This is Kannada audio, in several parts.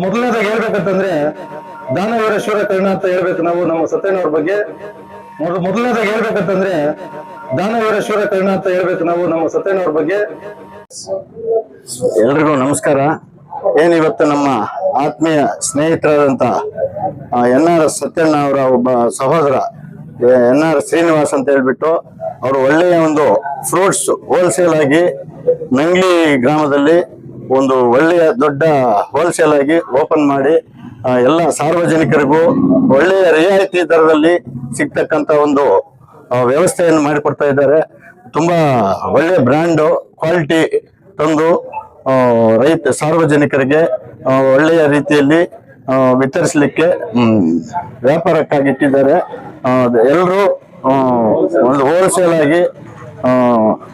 ಮೊದಲನೇದಾಗಿ ಹೇಳ್ಬೇಕಂತಂದ್ರೆ ದಾನವೀರೇಶ್ವರ ಕರ್ಣ ಅಂತ ಹೇಳ್ಬೇಕು ನಾವು ನಮ್ಮ ಸತ್ಯನವ್ರ ಬಗ್ಗೆ. ಮೊದಲನೇದಾಗಿ ಹೇಳ್ಬೇಕಂತಂದ್ರೆ ದಾನವೀರೇಶ್ವರ ಕರ್ಣ ಅಂತ ಹೇಳ್ಬೇಕು ನಾವು ನಮ್ಮ ಸತ್ಯನವ್ರ ಬಗ್ಗೆ. ಎಲ್ರಿಗೂ ನಮಸ್ಕಾರ. ಏನಿವತ್ತು ನಮ್ಮ ಆತ್ಮೀಯ ಸ್ನೇಹಿತರಾದಂತ NR ಸತ್ಯಣ್ಣ ಅವರ ಒಬ್ಬ ಸಹೋದರ NR ಶ್ರೀನಿವಾಸ್ ಅಂತ ಹೇಳ್ಬಿಟ್ಟು ಅವರು ಒಳ್ಳೆಯ ಒಂದು ಫ್ರೂಟ್ಸ್ ಹೋಲ್ಸೇಲ್ ಆಗಿ ನಂಗ್ಲಿ ಗ್ರಾಮದಲ್ಲಿ ಒಂದು ಒಳ್ಳೆಯ ದೊಡ್ಡ ಹೋಲ್ಸೇಲ್ ಆಗಿ ಓಪನ್ ಮಾಡಿ ಎಲ್ಲ ಸಾರ್ವಜನಿಕರಿಗೂ ಒಳ್ಳೆಯ ರಿಯಾಯಿತಿ ದರದಲ್ಲಿ ಸಿಗ್ತಕ್ಕಂತ ಒಂದು ವ್ಯವಸ್ಥೆಯನ್ನು ಮಾಡಿಕೊಡ್ತಾ ಇದ್ದಾರೆ. ತುಂಬಾ ಒಳ್ಳೆಯ ಬ್ರ್ಯಾಂಡ್ ಕ್ವಾಲಿಟಿ ತಂದು ಸಾರ್ವಜನಿಕರಿಗೆ ಒಳ್ಳೆಯ ರೀತಿಯಲ್ಲಿ ವಿತರಿಸಲಿಕ್ಕೆ ವ್ಯಾಪಾರಕ್ಕಾಗಿ ಇಟ್ಟಿದ್ದಾರೆ. ಎಲ್ಲರೂ ಒಂದು ಹೋಲ್ಸೇಲ್ ಆಗಿ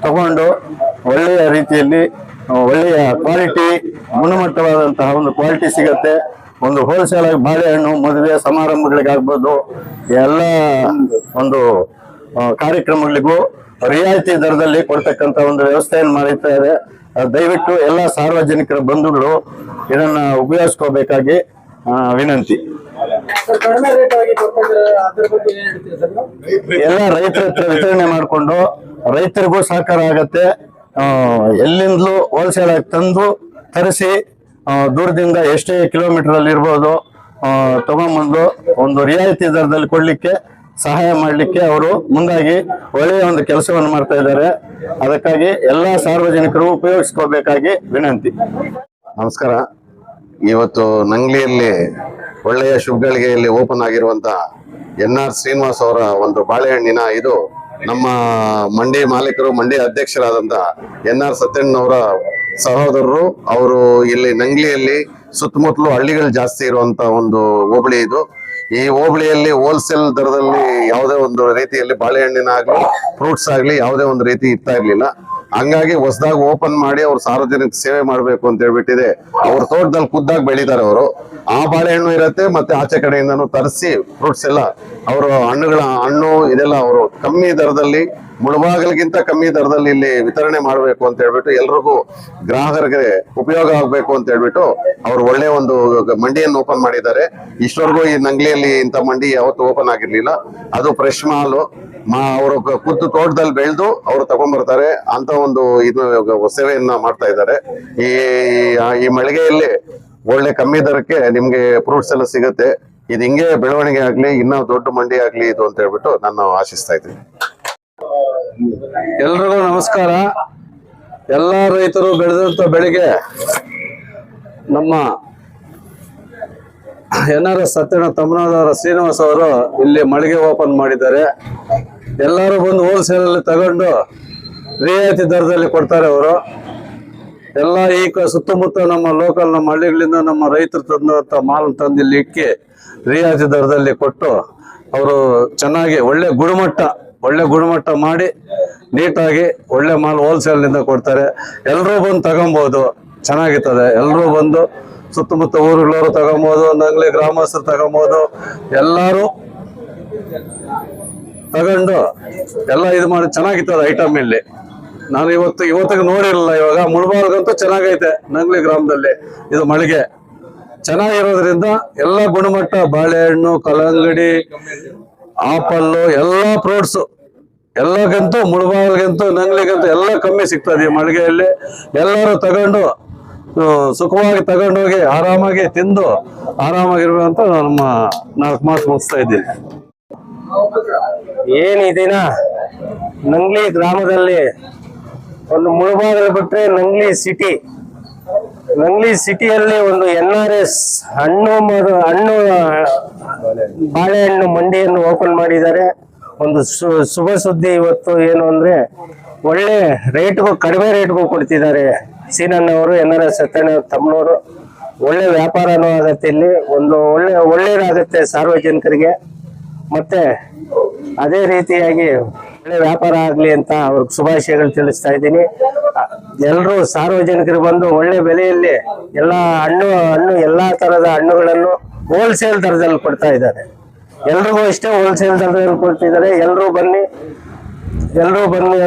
ತಗೊಂಡು ಒಳ್ಳೆಯ ರೀತಿಯಲ್ಲಿ ಒಳ್ಳೆಯ ಕ್ವಾಲಿಟಿ ಗುಣಮಟ್ಟವಾದಂತಹ ಒಂದು ಕ್ವಾಲಿಟಿ ಸಿಗತ್ತೆ. ಒಂದು ಹೋಲ್ಸೇಲ್ ಆಗಿ ಬಾಳೆಹಣ್ಣು ಮದುವೆ ಸಮಾರಂಭಗಳಿಗಾಗ್ಬೋದು ಎಲ್ಲ ಒಂದು ಕಾರ್ಯಕ್ರಮಗಳಿಗೂ ರಿಯಾಯಿತಿ ದರದಲ್ಲಿ ಕೊಡ್ತಕ್ಕಂಥ ಒಂದು ವ್ಯವಸ್ಥೆಯನ್ನು ಮಾಡಿದ್ದಾರೆ. ದಯವಿಟ್ಟು ಎಲ್ಲ ಸಾರ್ವಜನಿಕರ ಬಂಧುಗಳು ಇದನ್ನ ಉಪಯೋಗಿಸ್ಕೋಬೇಕಾಗಿ ವಿನಂತಿ. ಎಲ್ಲ ರೈತರ ಹತ್ರ ವಿತರಣೆ ಮಾಡಿಕೊಂಡು ರೈತರಿಗೂ ಸಹಕಾರ ಆಗತ್ತೆ. ಎಲ್ಲಿಂದಲೂ ಹೋಲ್ಸೇಲ್ ಆಗಿ ತಂದು ತರಿಸಿ ದೂರದಿಂದ ಎಷ್ಟೇ ಕಿಲೋಮೀಟರ್ ಅಲ್ಲಿ ಇರ್ಬೋದು ತಗೊಂಡ್ಬಂದು ಒಂದು ರಿಯಾಯಿತಿ ದರದಲ್ಲಿ ಕೊಡ್ಲಿಕ್ಕೆ ಸಹಾಯ ಮಾಡಲಿಕ್ಕೆ ಅವರು ಮುಂದಾಗಿ ಒಳ್ಳೆಯ ಒಂದು ಕೆಲಸವನ್ನು ಮಾಡ್ತಾ ಇದ್ದಾರೆ. ಅದಕ್ಕಾಗಿ ಎಲ್ಲ ಸಾರ್ವಜನಿಕರು ಉಪಯೋಗಿಸ್ಕೋಬೇಕಾಗಿ ವಿನಂತಿ. ನಮಸ್ಕಾರ. ಇವತ್ತು ನಂಗ್ಲಿಯಲ್ಲಿ ಒಳ್ಳೆಯ ಶುಭಗಳಿಗೆಯಲ್ಲಿ ಓಪನ್ ಆಗಿರುವಂತ NR ಶ್ರೀನಿವಾಸ್ ಅವರ ಒಂದು ಬಾಳೆಹಣ್ಣಿನ ಇದು ನಮ್ಮ ಮಂಡಿ ಮಾಲೀಕರು ಮಂಡಿ ಅಧ್ಯಕ್ಷರಾದಂತ NR ಸತ್ಯಣ್ಣವರ ಸಹೋದರರು. ಅವರು ಇಲ್ಲಿ ನಂಗ್ಲಿಯಲ್ಲಿ ಸುತ್ತಮುತ್ತಲು ಹಳ್ಳಿಗಳು ಜಾಸ್ತಿ ಇರುವಂತ ಒಂದು ಹೋಬಳಿ ಇದು. ಈ ಹೋಬಳಿಯಲ್ಲಿ ಹೋಲ್ಸೇಲ್ ದರದಲ್ಲಿ ಯಾವುದೇ ಒಂದು ರೀತಿಯಲ್ಲಿ ಬಾಳೆಹಣ್ಣಿನ ಆಗ್ಲಿ ಫ್ರೂಟ್ಸ್ ಆಗ್ಲಿ ಯಾವುದೇ ಒಂದು ರೀತಿ ಇರ್ತಾ ಇರ್ಲಿಲ್ಲ. ಹಂಗಾಗಿ ಹೊಸದಾಗಿ ಓಪನ್ ಮಾಡಿ ಅವ್ರು ಸಾರ್ವಜನಿಕ ಸೇವೆ ಮಾಡ್ಬೇಕು ಅಂತ ಹೇಳ್ಬಿಟ್ಟಿದೆ. ಅವ್ರ ತೋಟದಲ್ಲಿ ಖುದ್ದಾಗಿ ಬೆಳೀತಾರೆ ಅವರು. ಆ ಬಾಳೆಹಣ್ಣು ಇರತ್ತೆ, ಮತ್ತೆ ಆಚೆ ಕಡೆಯಿಂದನೂ ತರಿಸಿ ಫ್ರೂಟ್ಸ್ ಎಲ್ಲ ಅವರು ಹಣ್ಣು ಇದೆಲ್ಲ ಅವರು ಕಮ್ಮಿ ದರದಲ್ಲಿ ಮುಳುಬಾಗಿಲಿಗಿಂತ ಕಮ್ಮಿ ದರದಲ್ಲಿ ಇಲ್ಲಿ ವಿತರಣೆ ಮಾಡಬೇಕು ಅಂತ ಹೇಳ್ಬಿಟ್ಟು ಎಲ್ರಿಗೂ ಗ್ರಾಹಕರಿಗೆ ಉಪಯೋಗ ಆಗ್ಬೇಕು ಅಂತ ಹೇಳ್ಬಿಟ್ಟು ಅವ್ರು ಒಳ್ಳೆ ಒಂದು ಮಂಡಿಯನ್ನು ಓಪನ್ ಮಾಡಿದ್ದಾರೆ. ಇಷ್ಟವರೆಗೂ ಈ ನಂಗ್ಲಿಯಲ್ಲಿ ಇಂಥ ಮಂಡಿ ಯಾವತ್ತು ಓಪನ್ ಆಗಿರ್ಲಿಲ್ಲ. ಅದು ಫ್ರೆಶ್ ಮಾಲು ಅವರು ಖುದ್ದು ತೋಟದಲ್ಲಿ ಬೆಳೆದು ಅವರು ತಗೊಂಡ್ಬರ್ತಾರೆ ಅಂತ ಒಂದು ಇದು ಸೇವೆಯನ್ನ ಮಾಡ್ತಾ ಇದ್ದಾರೆ. ಈ ಮಳಿಗೆಯಲ್ಲಿ ಒಳ್ಳೆ ಕಮ್ಮಿ ದರಕ್ಕೆ ನಿಮ್ಗೆ ಫ್ರೂಟ್ಸ್ ಎಲ್ಲ ಸಿಗತ್ತೆ. ಇದು ಹಿಂಗೆ ಬೆಳವಣಿಗೆ ಆಗ್ಲಿ, ಇನ್ನೂ ದೊಡ್ಡ ಮಂಡಿ ಆಗ್ಲಿ ಇದು ಅಂತ ಹೇಳ್ಬಿಟ್ಟು ನಾನು ಆಶಿಸ್ತಾ ಇದ್ದೀನಿ. ಎಲ್ರಿಗೂ ನಮಸ್ಕಾರ. ಎಲ್ಲ ರೈತರು ಬೆಳೆದಂತ ಬೆಳೆಗೆ ನಮ್ಮ NR ಸತ್ಯಣ್ಣ ತಮ್ಮನವರ ಶ್ರೀನಿವಾಸ್ ಅವರು ಇಲ್ಲಿ ಮಳಿಗೆ ಓಪನ್ ಮಾಡಿದ್ದಾರೆ. ಎಲ್ಲರೂ ಬಂದು ಹೋಲ್ಸೇಲ್ ಅಲ್ಲಿ ತಗೊಂಡು ರಿಯಾಯಿತಿ ದರದಲ್ಲಿ ಕೊಡ್ತಾರೆ ಅವರು. ಎಲ್ಲ ಈ ಸುತ್ತಮುತ್ತ ನಮ್ಮ ಲೋಕಲ್ ನಮ್ಮ ಹಳ್ಳಿಗಳಿಂದ ನಮ್ಮ ರೈತರು ತಂದಂತ ಮಾಲ್ ತಂದು ಇಲ್ಲಿ ಇಕ್ಕಿ ರಿಯಾಯಿತಿ ದರದಲ್ಲಿ ಕೊಟ್ಟು ಅವರು ಚೆನ್ನಾಗಿ ಒಳ್ಳೆ ಗುಣಮಟ್ಟ ಮಾಡಿ ನೀಟಾಗಿ ಒಳ್ಳೆ ಮಾಲ್ ಹೋಲ್ಸೇಲ್ನಿಂದ ಕೊಡ್ತಾರೆ. ಎಲ್ಲರೂ ಬಂದು ತಗೊಬೋದು, ಚೆನ್ನಾಗಿರ್ತದೆ. ಎಲ್ಲರೂ ಬಂದು ಸುತ್ತಮುತ್ತ ಊರುಗಳವರು ತಗೊಬೋದು, ನಂಗ್ಲಿ ಗ್ರಾಮಸ್ಥರು ತಗೊಬೋದು, ಎಲ್ಲರೂ ತಗೊಂಡು ಎಲ್ಲ ಇದು ಮಾಡಿ ಚೆನ್ನಾಗಿರ್ತದೆ ಐಟಮ್ ಇಲ್ಲಿ. ನಾನು ಇವತ್ತಿಗೆ ನೋಡಿರಲಿಲ್ಲ. ಇವಾಗ ಮುಳುಬಾಗಿಲಂತೂ ಚೆನ್ನಾಗೈತೆ. ನಂಗ್ಲಿ ಗ್ರಾಮದಲ್ಲಿ ಇದು ಮಳಿಗೆ ಚೆನ್ನಾಗಿರೋದ್ರಿಂದ ಎಲ್ಲ ಗುಣಮಟ್ಟ ಬಾಳೆಹಣ್ಣು, ಕಲ್ಲಂಗಡಿ, ಆಪಲ್ಲು, ಎಲ್ಲ ಫ್ರೂಟ್ಸ್ ಎಲ್ಲಗಂತೂ ಮುಳುಬಾಗಿಲಿಗಂತೂ ನಂಗ್ಲಿಗಂತೂ ಎಲ್ಲ ಕಮ್ಮಿ ಸಿಗ್ತದೆ ಈ ಮಳಿಗೆಯಲ್ಲಿ. ಎಲ್ಲರೂ ತಗೊಂಡು ಸುಖವಾಗಿ ತಗೊಂಡೋಗಿ ಆರಾಮಾಗಿ ತಿಂದು ಆರಾಮಾಗಿರುವಂತ ನಮ್ಮ 4 ಮಾತು ಮುಗಿಸ್ತಾ ಇದ್ದೀನಿ. ಈ ದಿನ ನಂಗ್ಲಿ ಗ್ರಾಮದಲ್ಲಿ ಒಂದು ಮುಳುಬಾಗಿಲು ಬಿಟ್ರೆ ನಂಗ್ಲಿ ಸಿಟಿಯಲ್ಲಿ ಒಂದು NRS ಹಣ್ಣು ಬಾಳೆಹಣ್ಣು ಮಂಡಿಯನ್ನು ಓಪನ್ ಮಾಡಿದ್ದಾರೆ. ಒಂದು ಶುಭ ಸುದ್ದಿ ಇವತ್ತು ಏನು ಅಂದ್ರೆ ಒಳ್ಳೆ ಕಡಿಮೆ ರೇಟ್ಗೂ ಕೊಡ್ತಿದ್ದಾರೆ. ಸೀನಣ್ಣವರು NR ಸತ್ಯಣ್ಣ ತಮ್ಮನವರು. ಒಳ್ಳೆ ವ್ಯಾಪಾರನೂ ಆಗತ್ತೆ ಇಲ್ಲಿ, ಒಂದು ಒಳ್ಳೆಯದಾಗತ್ತೆ ಸಾರ್ವಜನಿಕರಿಗೆ. ಮತ್ತೆ ಅದೇ ರೀತಿಯಾಗಿ ಒಳ್ಳೆ ವ್ಯಾಪಾರ ಆಗ್ಲಿ ಅಂತ ಅವ್ರಿಗೆ ಶುಭಾಶಯಗಳು ತಿಳಿಸ್ತಾ ಇದ್ದೀನಿ. ಎಲ್ಲರೂ ಸಾರ್ವಜನಿಕರು ಬಂದು ಒಳ್ಳೆ ಬೆಲೆಯಲ್ಲಿ ಎಲ್ಲಾ ತರದ ಹಣ್ಣುಗಳನ್ನು ಹೋಲ್ಸೇಲ್ ದರದಲ್ಲಿ ಕೊಡ್ತಾ ಇದ್ದಾರೆ. ಎಲ್ರಿಗೂ ಇಷ್ಟೇ ಹೋಲ್ಸೇಲ್ ದರದಲ್ಲಿ ಕೊಡ್ತಿದ್ದಾರೆ. ಎಲ್ಲರೂ ಬನ್ನಿ ಎಲ್ಲರೂ ಬಂದು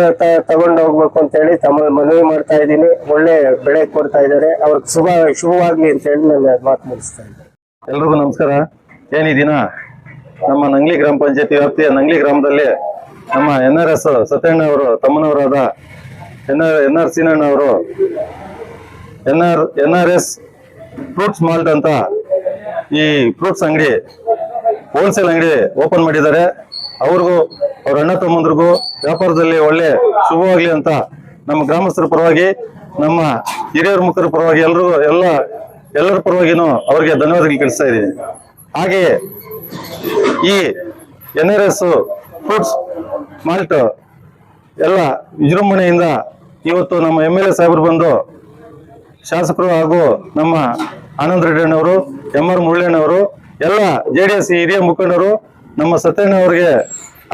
ತಗೊಂಡು ಹೋಗ್ಬೇಕು ಅಂತ ಹೇಳಿ ತಮ್ಮ ಮನವಿ ಮಾಡ್ತಾ ಇದ್ದೀನಿ. ಒಳ್ಳೆ ಬೆಳೆ ಕೊಡ್ತಾ ಇದ್ದಾರೆ, ಅವ್ರಿಗೆ ಶುಭವಾಗ್ಲಿ ಅಂತ ಹೇಳಿ ನಾನು ಮಾತು ಮುಗಿಸ್ತಾ ಇದ್ದೀನಿ. ಎಲ್ರಿಗೂ ನಮಸ್ಕಾರ. ಈ ದಿನ ನಮ್ಮ ನಂಗ್ಲಿ ಗ್ರಾಮ ಪಂಚಾಯತಿ ವ್ಯಾಪ್ತಿಯ ನಂಗ್ಲಿ ಗ್ರಾಮದಲ್ಲಿ ನಮ್ಮ NRS ಸತ್ಯಣ್ಣ ಅವರು ತಮ್ಮನವರಾದ NR ಸೀನಣ್ಣ ಅವರು NRS ಫ್ರೂಟ್ಸ್ ಮಾಲ್ಟ್ ಅಂತ ಈ ಫ್ರೂಟ್ಸ್ ಅಂಗಡಿ, ಹೋಲ್ಸೇಲ್ ಅಂಗಡಿ ಓಪನ್ ಮಾಡಿದ್ದಾರೆ. ಅವ್ರಿಗೂ ಅವ್ರ ಅಣ್ಣ ತಮ್ಮಂದ್ರಿಗೂ ವ್ಯಾಪಾರದಲ್ಲಿ ಒಳ್ಳೆ ಶುಭವಾಗ್ಲಿ ಅಂತ ನಮ್ಮ ಗ್ರಾಮಸ್ಥರ ಪರವಾಗಿ, ನಮ್ಮ ಹಿರಿಯರ ಮುಖರ ಪರವಾಗಿ ಎಲ್ಲರ ಪರವಾಗಿನೂ ಅವರಿಗೆ ಧನ್ಯವಾದಗಳು ತಿಳಿಸ್ತಾ ಇದ್ದೀನಿ. ಹಾಗೆಯೇ ಈ NRS ಫ್ರೂಟ್ಸ್ ಮಾಲ್ಟ್ ಎಲ್ಲ ವಿಜೃಂಭಣೆಯಿಂದ ಇವತ್ತು ನಮ್ಮ MLA ಸಾಹೇಬರು ಬಂದು, ಶಾಸಕರು ಹಾಗೂ ನಮ್ಮ ಆನಂದ್ ರೆಡ್ಡಿಯಣ್ಣವರು, MR ಮುರಳಿಯಣ್ಣವರು, ಎಲ್ಲ JDS ಹಿರಿಯ ಮುಖಂಡರು ನಮ್ಮ ಸತ್ಯಣ್ಣ ಅವರಿಗೆ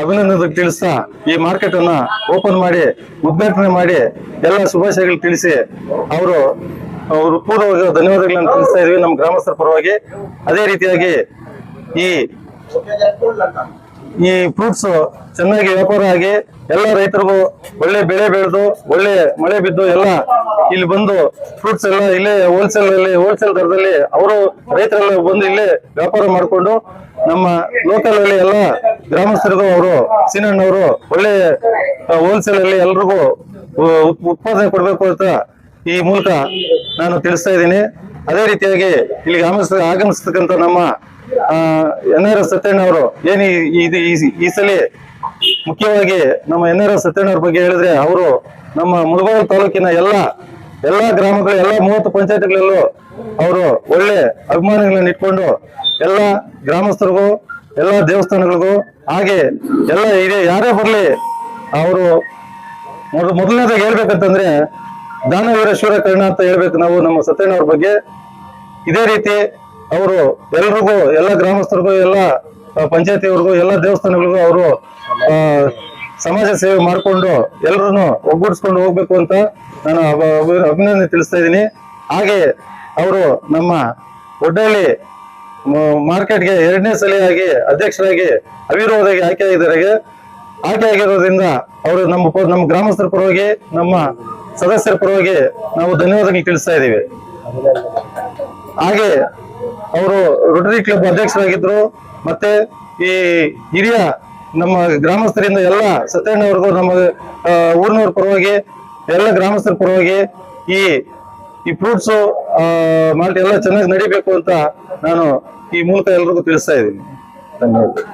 ಅಭಿನಂದನೆ ತಿಳಿಸ್ತಾ ಈ ಮಾರ್ಕೆಟ್ ಅನ್ನ ಓಪನ್ ಮಾಡಿ ಉದ್ಘಾಟನೆ ಮಾಡಿ ಎಲ್ಲ ಶುಭಾಶಯಗಳು ತಿಳಿಸಿ ಅವರು ಪೂರ್ವವಾಗಿ ಧನ್ಯವಾದಗಳನ್ನು ತಿಳಿಸ್ತಾ ಇದೀವಿ ನಮ್ಮ ಗ್ರಾಮಸ್ಥರ ಪರವಾಗಿ. ಅದೇ ರೀತಿಯಾಗಿ ಈ ಫ್ರೂಟ್ಸ್ ಚೆನ್ನಾಗಿ ವ್ಯಾಪಾರ ಆಗಿ ಎಲ್ಲ ರೈತರಿಗೂ ಒಳ್ಳೆ ಬೆಳೆ ಬೆಳೆದು ಒಳ್ಳೆ ಮಳೆ ಬಿದ್ದು ಎಲ್ಲ ಇಲ್ಲಿ ಬಂದು ಫ್ರೂಟ್ಸ್ ಎಲ್ಲ ಇಲ್ಲೇ ಹೋಲ್ಸೇಲ್ ದರದಲ್ಲಿ ಅವರು ರೈತರೆಲ್ಲ ಬಂದು ಇಲ್ಲೇ ವ್ಯಾಪಾರ ಮಾಡಿಕೊಂಡು ನಮ್ಮ ಲೋಕಲ್ ಅಲ್ಲಿ ಎಲ್ಲ ಗ್ರಾಮಸ್ಥರಿಗೂ ಅವರು ಸೀನಣ್ಣವರು ಒಳ್ಳೆ ಹೋಲ್ಸೇಲ್ ಅಲ್ಲಿ ಎಲ್ರಿಗೂ ಉತ್ಪಾದನೆ ಕೊಡ್ಬೇಕು ಅಂತ ಈ ಮೂಲಕ ನಾನು ತಿಳಿಸ್ತಾ ಇದ್ದೀನಿ. ಅದೇ ರೀತಿಯಾಗಿ ಇಲ್ಲಿಗೆ ಆಗಮಿಸ್ತಕ್ಕಂಥ ನಮ್ಮ NRS ಸತ್ಯಣ್ಣ ಅವರು ಏನು ಈ ಸಲ ಮುಖ್ಯವಾಗಿ ನಮ್ಮ NRS ಸತ್ಯಣ್ಣ ಅವ್ರ ಬಗ್ಗೆ ಹೇಳಿದ್ರೆ, ಅವರು ನಮ್ಮ ಮುಳಬಾಗಿಲು ತಾಲೂಕಿನ ಎಲ್ಲ ಗ್ರಾಮಗಳು, ಎಲ್ಲ 30 ಪಂಚಾಯತ್ಗಳಲ್ಲೂ ಅವರು ಒಳ್ಳೆ ಅಭಿಮಾನಿಗಳನ್ನ ಇಟ್ಕೊಂಡು ಎಲ್ಲ ಗ್ರಾಮಸ್ಥರಿಗೂ, ಎಲ್ಲ ದೇವಸ್ಥಾನಗಳಿಗೂ, ಹಾಗೆ ಎಲ್ಲ ಯಾರೇ ಬರ್ಲಿ ಅವರು ಮೊದಲನೇದಾಗಿ ಹೇಳ್ಬೇಕಂತಂದ್ರೆ ದಾನವೀರೇಶ್ವರ ಕರ್ಣ ಅಂತ ಹೇಳ್ಬೇಕು ನಾವು ನಮ್ಮ ಸತ್ಯಣ್ಣ ಅವ್ರ ಬಗ್ಗೆ. ಇದೇ ರೀತಿ ಅವರು ಎಲ್ರಿಗೂ, ಎಲ್ಲ ಗ್ರಾಮಸ್ಥರಿಗೂ, ಎಲ್ಲ ಪಂಚಾಯತಿಯವ್ರಿಗೂ, ಎಲ್ಲ ದೇವಸ್ಥಾನಗಳಿಗೂ ಅವರು ಸಮಾಜ ಸೇವೆ ಮಾಡಿಕೊಂಡು ಎಲ್ಲರನ್ನು ಒಗ್ಗೂಡಿಸ್ಕೊಂಡು ಹೋಗ್ಬೇಕು ಅಂತ ನಾನು ಅಭಿನಂದನೆ ತಿಳಿಸ್ತಾ ಇದ್ದೀನಿ. ಹಾಗೆ ಅವರು ನಮ್ಮ ಒಡ್ಡಳ್ಳಿ ಮಾರ್ಕೆಟ್ಗೆ 2ನೇ ಸಲಿಯಾಗಿ ಅಧ್ಯಕ್ಷರಾಗಿ ಅವಿರೋಧವಾಗಿ ಆಯ್ಕೆ ಆಗಿರೋದ್ರಿಂದ ಅವರು ನಮ್ಮ ಗ್ರಾಮಸ್ಥರ ಪರವಾಗಿ, ನಮ್ಮ ಸದಸ್ಯರ ಪರವಾಗಿ ನಾವು ಧನ್ಯವಾದಗಳು ತಿಳಿಸ್ತಾ ಇದ್ದೀವಿ. ಹಾಗೆ ಅವರು ರೋಟರಿ ಕ್ಲಬ್ ಅಧ್ಯಕ್ಷರಾಗಿದ್ರು. ಮತ್ತೆ ಈ ಹಿರಿಯ ನಮ್ಮ ಗ್ರಾಮಸ್ಥರಿಂದ ಎಲ್ಲ ಸತ್ಯಣ್ಣವ್ರಿಗೂ, ನಮ್ಮ ಊರಿನವ್ರ ಪರವಾಗಿ, ಎಲ್ಲ ಗ್ರಾಮಸ್ಥರ ಪರವಾಗಿ ಈ ಫ್ರೂಟ್ಸ್ ಮಾಲ್ಟ್ ಎಲ್ಲ ಚೆನ್ನಾಗಿ ನಡಿಬೇಕು ಅಂತ ನಾನು ಈ ಮೂಲಕ ಎಲ್ರಿಗೂ ತಿಳಿಸ್ತಾ ಇದ್ದೀನಿ. ಧನ್ಯವಾದ.